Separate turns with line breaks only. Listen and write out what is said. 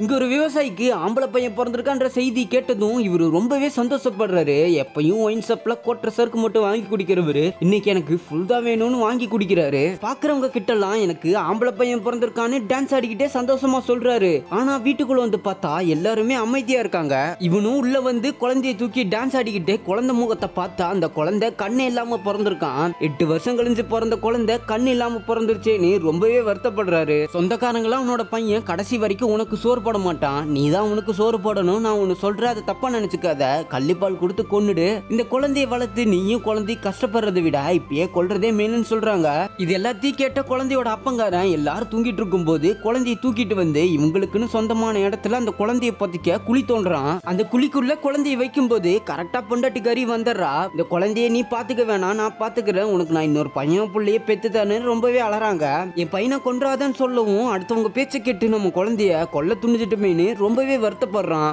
இங்க ஒரு விவசாயிக்கு ஆம்பளை பையன் பிறந்திருக்கான்ற செய்தி கேட்டதும் இவரு ரொம்பவே சந்தோஷப்படுறாரு. எப்பயும் ஒயின் ஷாப்ல கோட்டர் சருக்கு மட்டும் வாங்கி குடிக்கிறவரு இன்னைக்கு எனக்கு ஃபுல் தான் வேணும்னு வாங்கி குடிக்கிறாரு. பாக்குறவங்க கிட்டலாம் எனக்கு ஆம்பளை பையன் பிறந்திருக்கான்னு டான்ஸ் ஆடிக்கிட்டே சந்தோஷமா சொல்றாரு. ஆனா வீட்டுக்குள்ள வந்து பார்த்தா எல்லாருமே அமைதியா இருக்காங்க. இவனும் உள்ள வந்து குழந்தைய தூக்கி டான்ஸ் ஆடிக்கிட்டே குழந்தை முகத்தை பார்த்தா அந்த குழந்தை கண்ணு இல்லாம பிறந்திருக்கான். 8 வருஷம் கழிஞ்சு பிறந்த குழந்தை கண்ணு இல்லாம பிறந்துருச்சேன்னு ரொம்பவே வருத்தப்படுறாரு. சொந்தக்காரங்களாம் அவனோட பையன் கடைசி வரைக்கும் உனக்கு சோறு போட மாட்டான், நீ தான் உனக்கு சோறு போடணும், நான் உனக்கு சொல்றேன், அதை தப்பா நினைச்சுக்காத, கள்ளிப்பால் கொடுத்து கொன்னுடு, இந்த குழந்தைய வளர்த்து நீயும் குழந்தை கஷ்டப்படுறதை விட இப்பயே கொல்றதே மேலுன்னு சொல்றாங்க. இது எல்லாத்தையும் கேட்ட குழந்தையோட அப்பங்காரன் எல்லாரும் தூங்கிட்டு இருக்கும் போது குழந்தைய தூக்கிட்டு வந்து இவங்களுக்குன்னு சொந்தமான இடத்துல அந்த குழந்தைய பத்திக்க குழி தோன்றான். அந்த குழிக்குள்ள குழந்தைய வைக்கும் போது கரெக்டா பொண்டாட்டி கறி வந்துடுறா. இந்த குழந்தைய நீ பாத்துக்க வேணாம், நான் பாத்துக்கிறேன், உனக்கு நான் இன்னொரு பையன் புள்ளைய பெத்துதானு ரொம்பவே அலறாங்க. என் பையனை கொன்றாதன்னு சொல்லவும் அடுத்தவங்க பேச்சை கேட்டு நம்ம குழந்தைய கொல்ல துணிஞ்சிட்டுமேனு ரொம்பவே வருத்தப்படுறான்.